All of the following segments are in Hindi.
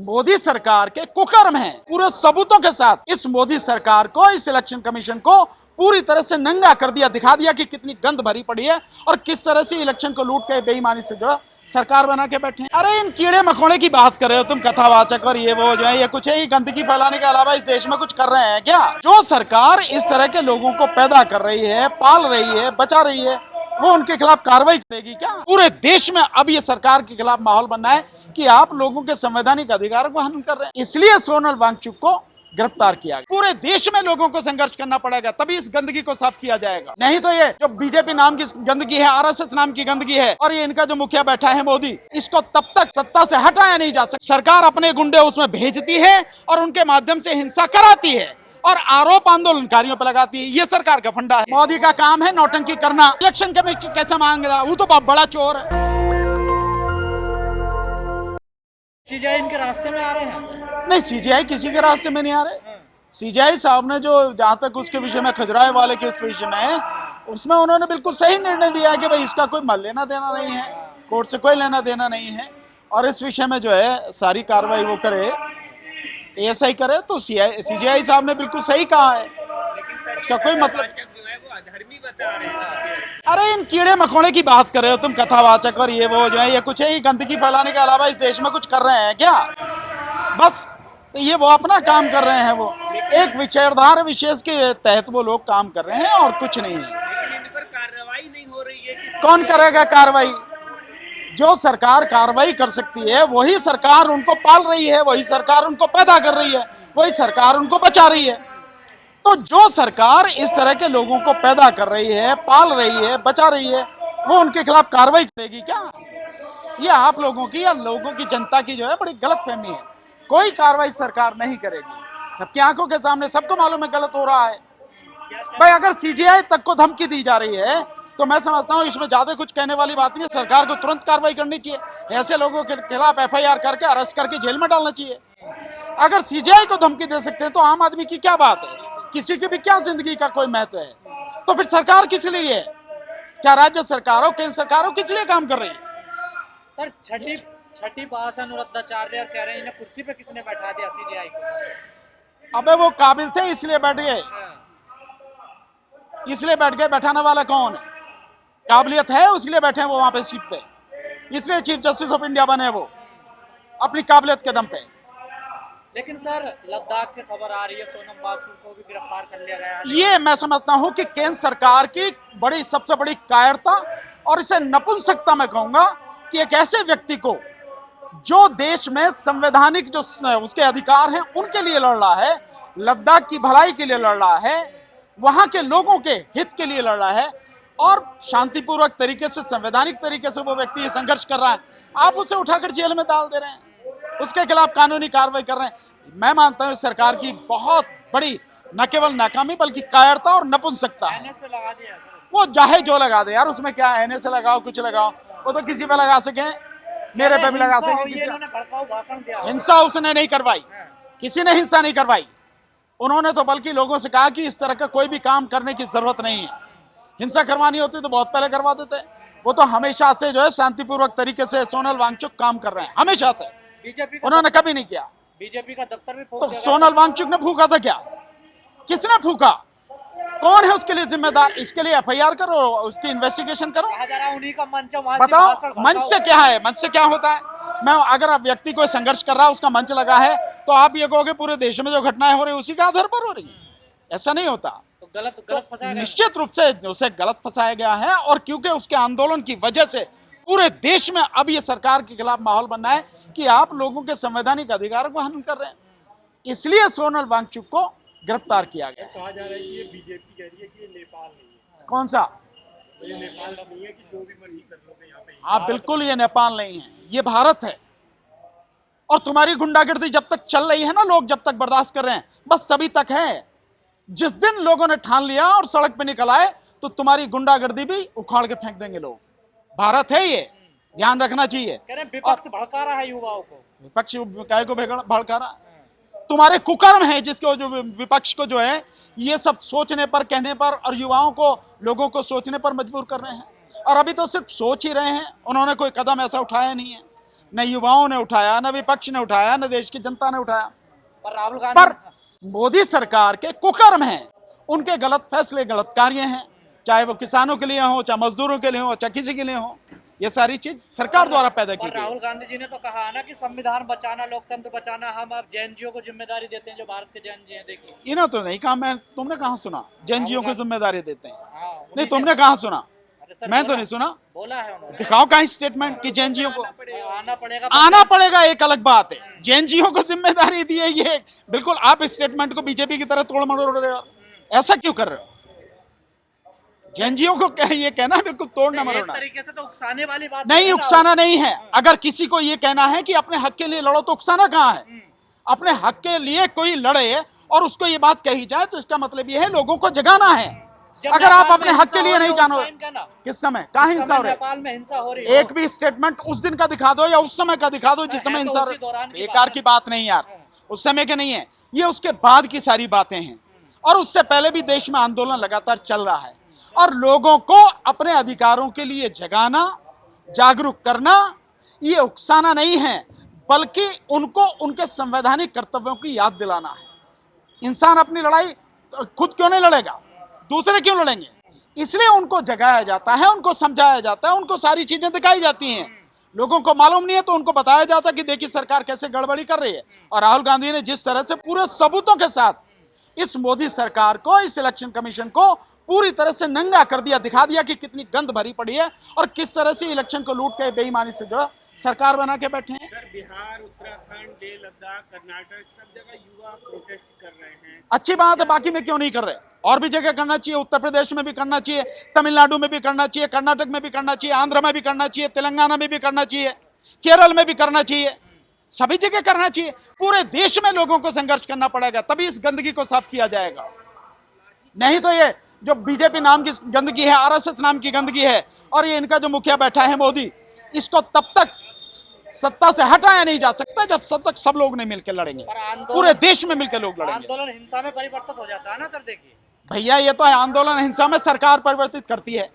मोदी सरकार के कुकर्म हैं। पूरे सबूतों के साथ इस मोदी सरकार को, इस इलेक्शन कमीशन को पूरी तरह से नंगा कर दिया, दिखा दिया कि कितनी गंद भरी पड़ी है और किस तरह से इलेक्शन को लूट के बेईमानी से जो है सरकार बना के बैठे हैं। अरे इन कीड़े मकोड़े की बात कर रहे हो तुम, कथावाचक और ये वो जो है, ये कुछ है, ये गंदगी फैलाने के अलावा इस देश में कुछ कर रहे हैं क्या? जो सरकार इस तरह के लोगों को पैदा कर रही है, पाल रही है, बचा रही है, वो उनके खिलाफ कार्रवाई करेगी क्या? पूरे देश में अब ये सरकार के खिलाफ माहौल बनना है कि आप लोगों के संवैधानिक अधिकारों को हनन कर रहे हैं, इसलिए सोनल वांगचुक को गिरफ्तार किया गया। पूरे देश में लोगों को संघर्ष करना पड़ेगा, तभी इस गंदगी को साफ किया जाएगा। नहीं तो ये जो बीजेपी नाम की गंदगी है, आरएसएस नाम की गंदगी है, और ये इनका जो मुखिया बैठा है मोदी, इसको तब तक सत्ता से हटाया नहीं जा सकता। सरकार अपने गुंडे उसमें भेजती है और उनके माध्यम से हिंसा कराती है और आरोप आंदोलनकारियों पर लगाती है। ये सरकार का फंडा है। मोदी का काम है नौटंकी करना। इलेक्शन कमीशन कैसे मांग रहा, वो तो बहुत बड़ा चोर है। सीजीआई इनके रास्ते में आ रहे हैं? नहीं, सीजीआई किसी के रास्ते में नहीं आ रहे। सीजीआई साहब ने जो, जहां तक उसके विषय में, खजुराहे वाले के इस विषय में, उसमें उन्होंने बिल्कुल सही निर्णय दिया कि भाई इसका कोई लेना देना नहीं है, कोर्ट से कोई लेना देना नहीं है, और इस विषय में जो है सारी कार्रवाई वो करे, एएसआई करे। तो सीजीआई साहब ने बिल्कुल सही कहा है, इसका कोई मतलब। अरे इन कीड़े मकोड़े की बात कर रहे हो तुम, कथावाचक और ये वो जो है, ये कुछ है, ये गंदगी फैलाने के अलावा इस देश में कुछ कर रहे हैं क्या? बस तो ये वो अपना काम कर रहे हैं, वो एक विचारधारा विशेष के तहत वो लोग काम कर रहे हैं और कुछ नहीं है। लेकिन इन पर कार्रवाई नहीं हो रही है। कौन करेगा कार्रवाई? जो सरकार कार्रवाई कर सकती है वही सरकार उनको पाल रही है, वही सरकार उनको पैदा कर रही है, वही सरकार उनको बचा रही है। तो जो सरकार इस तरह के लोगों को पैदा कर रही है, पाल रही है, बचा रही है, वो उनके खिलाफ कार्रवाई करेगी क्या? ये आप लोगों की या लोगों की, जनता की जो है बड़ी गलतफहमी है। कोई कार्रवाई सरकार नहीं करेगी, सबकी आंखों के सामने सबको मालूम है गलत हो रहा है। भाई अगर सीजीआई तक को धमकी दी जा रही है तो मैं समझता हूँ इसमें ज्यादा कुछ कहने वाली बात नहीं है। सरकार को तुरंत कार्रवाई करनी चाहिए, ऐसे लोगों के खिलाफ एफआईआर करके अरेस्ट करके जेल में डालना चाहिए। अगर सीजीआई को धमकी दे सकते हैं तो आम आदमी की क्या बात है? किसी की भी क्या जिंदगी का कोई महत्व है? तो फिर सरकार किस लिए है? क्या राज्य सरकारों, केंद्र सरकारों किस लिए काम कर रही है? सर छठी पास अनुरुद्धाचार्य और कह रहे हैं इन्हें कुर्सी पे किसने बैठा दिया सीजीआई को? अबे वो काबिल थे इसलिए बैठ गए, इसलिए बैठ गए। बैठाने वाला कौन है? काबिलियत है उसलिए बैठे हैं वो वहां पे सीट पे, इसलिए चीफ जस्टिस ऑफ इंडिया बने वो, अपनी काबिलियत के दम पे। लेकिन सर लद्दाख से खबर आ रही है सोनम वांगचुक को भी गिरफ्तार कर लिया गया है। ये मैं समझता हूं कि केंद्र सरकार की बड़ी, सबसे बड़ी कायरता और इसे नपुंसकता मैं कहूंगा कि एक ऐसे व्यक्ति को जो देश में संवैधानिक जो उसके अधिकार हैं उनके लिए लड़ रहा है, लद्दाख की भलाई के लिए लड़ रहा है, वहां के लोगों के हित के लिए लड़ रहा है, और शांतिपूर्वक तरीके से, संवैधानिक तरीके से वो व्यक्ति संघर्ष कर रहा है, आप उसे उठाकर जेल में डाल दे रहे हैं, उसके खिलाफ कानूनी कार्रवाई कर रहे हैं। मैं मानता हूं सरकार की बहुत बड़ी न केवल नाकामी बल्कि कायरता और नपुंसकता है। एनए से लगा दिया वो चाहे जो लगा दे यार, उसमें क्या, एनए से लगाओ कुछ लगाओ, वो तो किसी पे लगा सके, मेरे पे भी लगा सके। किसी भड़काऊ भाषण दिया, हिंसा उसने नहीं करवाई, किसी ने हिंसा नहीं करवाई। उन्होंने तो बल्कि लोगों से कहा कि इस तरह का कोई भी काम करने की जरूरत नहीं है, हिंसा करवानी होती तो बहुत पहले करवा देते। वो तो हमेशा से जो है शांतिपूर्वक तरीके से सोनल वांगचुक काम कर रहे हैं, हमेशा से। बीजेपी उन्होंने कभी नहीं किया। बीजेपी का दफ्तर भी तो सोनल वांगचुक ने फूका था क्या? किसने फूका? कौन है उसके लिए जिम्मेदार? इसके लिए एफआईआर करो, उसकी इन्वेस्टिगेशन करो। उन्हीं का मंच बताओ मंच से क्या है, मंच से क्या होता है? मैं अगर आप व्यक्ति कोई संघर्ष कर रहा है, उसका मंच लगा है, तो आप ये कहोगे पूरे देश में जो घटनाएं हो रही है उसी के आधार पर हो रही है? ऐसा नहीं होता। तो गलत फंसाया गया। निश्चित रूप से उसे गलत फंसाया गया है, और क्योंकि उसके आंदोलन की वजह से पूरे देश में अब ये सरकार के खिलाफ माहौल बनना है कि आप लोगों के संवैधानिक अधिकारों को हनन कर रहे हैं, इसलिए सोनल वांगचुक को गिरफ्तार किया गया। कहा जा रहा है कि ये बीजेपी कह रही है कि ये नेपाल नहीं है। कौन सा? ये नेपाल नहीं है कि जो भी मर्जी कर लोगे यहाँ पे। हाँ बिल्कुल, ये नेपाल नहीं है, ये भारत है। और तुम्हारी गुंडागर्दी जब तक चल रही है ना, लोग जब तक बर्दाश्त कर रहे हैं, बस तभी तक है। जिस दिन लोगों ने ठान लिया और सड़क पे निकल आए तो तुम्हारी गुंडागर्दी भी उखाड़ के फेंक देंगे लोग। भारत है ये, ध्यान रखना चाहिए। विपक्ष भड़का रहा है युवाओं को। विपक्ष काय को भड़का रहा? तुम्हारे कुकर्म है जिसको, जो विपक्ष को जो है ये सब सोचने पर, कहने पर, और युवाओं को, लोगों को सोचने पर मजबूर कर रहे हैं। और अभी तो सिर्फ सोच ही रहे हैं, उन्होंने कोई कदम ऐसा उठाया नहीं है। न युवाओं ने उठाया, न विपक्ष ने उठाया, न देश की जनता ने उठाया। पर राहुल गांधी पर मोदी सरकार के कुकर्म हैं, उनके गलत फैसले, गलत कार्य हैं, चाहे वो किसानों के लिए हो, चाहे मजदूरों के लिए हो, चाहे किसी के लिए हो। ये सारी चीज सरकार द्वारा पैदा की और गई। राहुल गांधी जी ने तो कहा ना कि संविधान बचाना, लोकतंत्र बचाना, हम अब जैनजियों को जिम्मेदारी देते हैं, जो भारत के जैन जी हैं। देखिए, इन्होंने तो नहीं कहा, मैं तुमने कहाँ सुना जैनजियों को जिम्मेदारी देते हैं? हाँ, नहीं, उन्हीं तुमने कहाँ सुना? अरे सर, मैं तो नहीं सुना। बोला है उन्होंने। दिखाओ कहीं स्टेटमेंट कि जैनजियों को आना पड़ेगा। आना पड़ेगा, एक अलग बात है। जैनजियों को जिम्मेदारी दी है, ये बिल्कुल आप इस स्टेटमेंट को बीजेपी की तरह तोड़ मरोड़ रहे हो। ऐसा क्यों कर रहे हो? जैनजियों को ये कहना है बिल्कुल तोड़ना एक मरोड़ना तरीके से तो उकसाने वाली बात नहीं, है ना। उकसाना नहीं है। अगर किसी को ये कहना है कि अपने हक के लिए लड़ो, तो उकसाना कहाँ है? अपने हक के लिए कोई लड़े और उसको ये बात कही जाए, तो इसका मतलब ये है लोगों को जगाना है। जब अगर आप नेपाल अपने में हक के हिंसा लिए हो नहीं रही है, जानो, उस टाइम का ना, किस समय कहाँ उस हिंसा हो समय रही है? नेपाल में हिंसा हो रही है। एक भी स्टेटमेंट उस दिन का दिखा दो या उस समय का दिखा दो जिस समय है तो हिंसा हो उसी रही दौरान है। की बेकार बात की है। बात नहीं यार, उस समय के नहीं है, ये उसके बाद की सारी बातें हैं। और उससे पहले भी देश में आंदोलन लगातार चल रहा है और लोगों को अपने अधिकारों के लिए जगाना, जागरूक करना, ये उकसाना नहीं है, बल्कि उनको उनके संवैधानिक कर्तव्यों की याद दिलाना है। इंसान अपनी लड़ाई खुद क्यों नहीं लड़ेगा? दूसरे क्यों लड़ेंगे? इसलिए उनको जगाया जाता है, उनको समझाया जाता है, उनको सारी चीजें दिखाई जाती हैं। लोगों को मालूम नहीं है तो उनको बताया जाता है कि देखिए सरकार कैसे गड़बड़ी कर रही है। और राहुल गांधी ने जिस तरह से पूरे सबूतों के साथ इस मोदी सरकार को, इस इलेक्शन कमीशन को पूरी तरह से नंगा कर दिया, दिखा दिया कि कितनी गंद भरी पड़ी है और किस तरह से इलेक्शन को लूट के बेईमानी से जो सरकार बना के बैठे हैं। सर, बिहार, उत्तराखंड, लेह लद्दाख, कर्नाटक, सब जगह युवा प्रोटेस्ट कर रहे हैं। अच्छी बात है, बाकी में क्यों नहीं कर रहे? और भी जगह करना चाहिए, उत्तर प्रदेश में भी करना चाहिए, तमिलनाडु में भी करना चाहिए, कर्नाटक में भी करना चाहिए, आंध्र में भी करना चाहिए, तेलंगाना में भी करना चाहिए, केरल में भी करना चाहिए, सभी जगह करना चाहिए। पूरे देश में लोगों को संघर्ष करना पड़ेगा, तभी इस गंदगी को साफ किया जाएगा। नहीं तो ये जो बीजेपी नाम की गंदगी है, आरएसएस नाम की गंदगी है, और ये इनका जो मुखिया बैठा है मोदी, इसको तब तक सत्ता से हटाया नहीं जा सकता जब तक सब लोग नहीं मिलकर लड़ेंगे। पूरे देश में मिलकर लोग लड़ेंगे। आंदोलन हिंसा में परिवर्तित हो जाता है ना सर। देखिए भैया, ये तो है आंदोलन हिंसा में सरकार परिवर्तित करती है।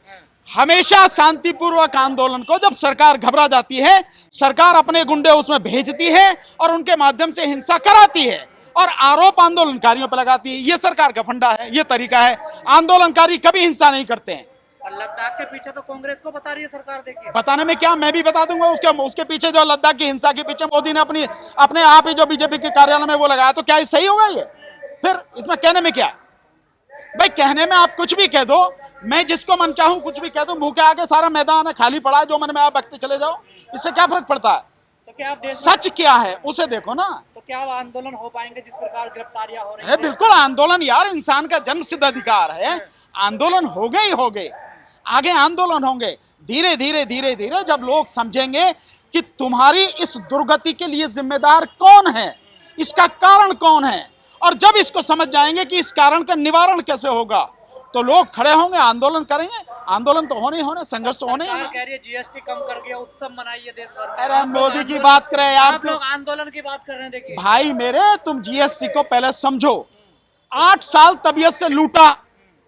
हमेशा शांतिपूर्वक आंदोलन को जब सरकार घबरा जाती है, सरकार अपने गुंडे उसमें भेजती है और उनके माध्यम से हिंसा कराती है और आरोप आंदोलनकारियों पर लगाती है। ये सरकार का फंडा है, ये तरीका है। आंदोलनकारी कभी हिंसा नहीं करते हैं। और लद्दाख के पीछे तो कांग्रेस को बता रही है सरकार। देखिए, बताने में क्या, मैं भी बता दूंगा। उसके पीछे जो लद्दाख की हिंसा के पीछे मोदी ने अपने आप ही जो बीजेपी के कार्यालय में वो लगाया, तो क्या ये सही होगा? ये फिर इसमें कहने में क्या? भाई कहने में आप कुछ भी कह दो, मैं जिसको मन चाहूं कुछ भी कह दूं, मुंह के आगे सारा मैदान है, खाली पड़ा है, जो मन में आप बकते चले जाओ, इससे क्या फर्क पड़ता है? तो क्या आप सच क्या है उसे देखो ना। तो क्या अब आंदोलन हो पाएंगे जिस प्रकार गिरफ्तारियां हो रही अरे हैं? बिल्कुल, आंदोलन यार इंसान का जन्म सिद्ध अधिकार है। आंदोलन हो गए ही हो गए, आगे आंदोलन होंगे। धीरे धीरे धीरे धीरे जब लोग समझेंगे कि तुम्हारी इस दुर्गति के लिए जिम्मेदार कौन है, इसका कारण कौन है, और जब इसको समझ जाएंगे कि इस कारण का निवारण कैसे होगा, तो लोग खड़े होंगे, आंदोलन करेंगे। आंदोलन तो होने ही होने, संघर्ष तो होने ही सरकार होने। कह रही है जीएसटी कम कर दिया, उत्सव मनाइए देश भर में। अरे आप लोग मोदी की आंदोलन- बात करे यार, आप लोग आंदोलन की बात कर रहे हैं। देखिए भाई मेरे, तुम जीएसटी को पहले समझो। 8 साल तबीयत से लूटा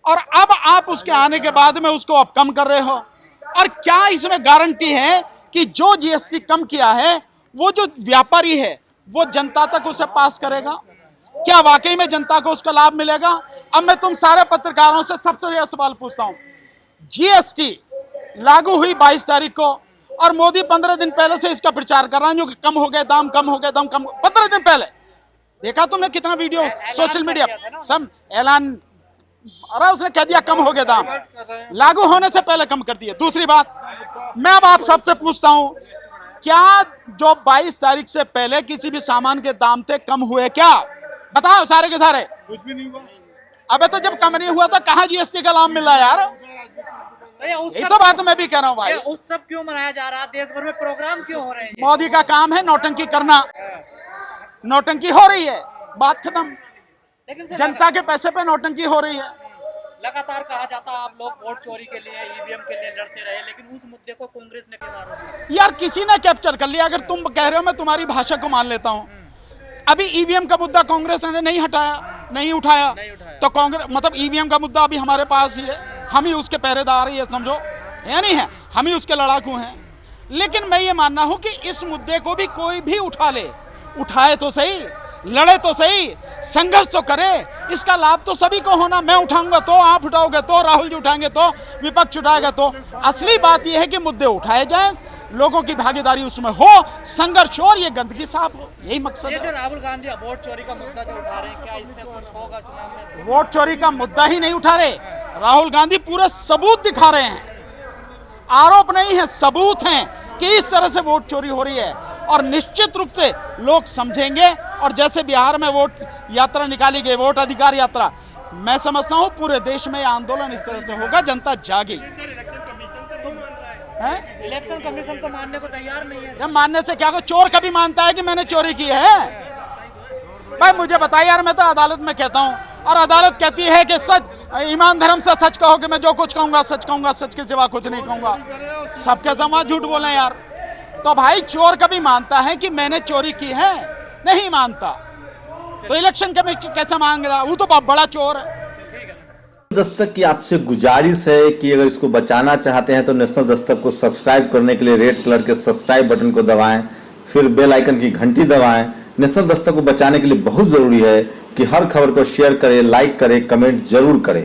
और अब आप उसके आने के बाद में उसको अब कम कर रहे हो। और क्या इसमें गारंटी है कि जो जीएसटी कम किया है वो जो व्यापारी है वो जनता तक उसे पास करेगा? क्या वाकई में जनता को उसका लाभ मिलेगा? अब मैं तुम सारे पत्रकारों से सबसे यह सवाल पूछता हूं, जीएसटी लागू हुई 22 तारीख को और मोदी 15 दिन पहले से इसका प्रचार कर रहा है, जो कि कम हो गए दाम, कम हो गए दाम, कम। 15 दिन पहले देखा तुमने कितना वीडियो सोशल मीडिया सब ऐलान, अरे उसने कह दिया कम हो गए दाम, लागू होने से पहले कम कर दिए। दूसरी बात, मैं अब आप सबसे पूछता हूं, क्या जो 22 तारीख से पहले किसी भी सामान के दाम थे कम हुए? क्या बताओ सारे के सारे? कुछ भी नहीं हुआ। अबे तो जब कम नहीं हुआ था कहाँ जीएसटी का लाभ मिल रहा है यार? यही तो बात मैं भी कह रहा हूँ भाई। उत्सव क्यों मनाया जा रहा है? देश भर में प्रोग्राम क्यों हो रहे हैं? मोदी का काम है नौटंकी करना, नौटंकी हो रही है, बात खत्म। लेकिन सर, जनता के पैसे पे नौटंकी हो रही है। लगातार कहा जाता है आप लोग वोट चोरी के लिए, ईवीएम के लिए लड़ते रहे, लेकिन उस मुद्दे को कांग्रेस ने क्यों आरोप? यार किसी ने कैप्चर कर लिया। अगर तुम कह रहे हो, मैं तुम्हारी भाषा को मान लेता हूँ। अभी ईवीएम का मुद्दा कांग्रेस ने नहीं हटाया, नहीं उठाया, तो कांग्रेस मतलब ईवीएम का मुद्दा अभी हमारे पास ही है, हम ही उसके पहरेदार ही है, समझो, है नहीं है, हम ही उसके लड़ाकू हैं। लेकिन मैं ये मानना हूं कि इस मुद्दे को भी कोई भी उठा ले, उठाए तो सही, लड़े तो सही, संघर्ष तो करे, इसका लाभ तो सभी को होना। मैं उठाऊंगा तो, आप उठाओगे तो, राहुल जी उठाएंगे तो, विपक्ष उठाएगा तो। असली बात यह है कि मुद्दे उठाए जाएं, लोगों की भागीदारी उसमें हो, संघर्ष हो और ये गंदगी साफ हो, यही मकसद ये है। जो राहुल गांधी वोट चोरी का मुद्दा जो उठा रहे हैं, क्या इससे कुछ होगा चुनाव में? वोट चोरी का मुद्दा ही नहीं उठा रहे, राहुल गांधी पूरे सबूत दिखा रहे हैं, आरोप नहीं है, सबूत हैं कि इस तरह से वोट चोरी हो रही है। और निश्चित रूप से लोग समझेंगे। और जैसे बिहार में वोट यात्रा निकाली गई, वोट अधिकार यात्रा, मैं समझता हूं पूरे देश में आंदोलन इस तरह से होगा, जनता जागेगी। इलेक्शन कमीशन तो मानने को तैयार नहीं है। जब मानने से क्या, चोर कभी मानता है कि मैंने चोरी की है? भाई मुझे बताइए यार, मैं तो अदालत में कहता हूं और अदालत कहती है कि सच, ईमान धर्म से सच कहो कि मैं जो कुछ कहूंगा सच कहूंगा, सच के सिवा कुछ नहीं कहूंगा। सबके जमा झूठ बोले यार। तो भाई चोर कभी मानता है कि मैंने चोरी की है? नहीं मानता। तो इलेक्शन कमीशन कैसे मांग रहा? वो तो बहुत बड़ा चोर है। दस्तक की आपसे गुजारिश है कि अगर इसको बचाना चाहते हैं तो नेशनल दस्तक को सब्सक्राइब करने के लिए रेड कलर के सब्सक्राइब बटन को दबाएं, फिर बेल आइकन की घंटी दबाएं। नेशनल दस्तक को बचाने के लिए बहुत जरूरी है कि हर खबर को शेयर करें, लाइक करें, कमेंट जरूर करें।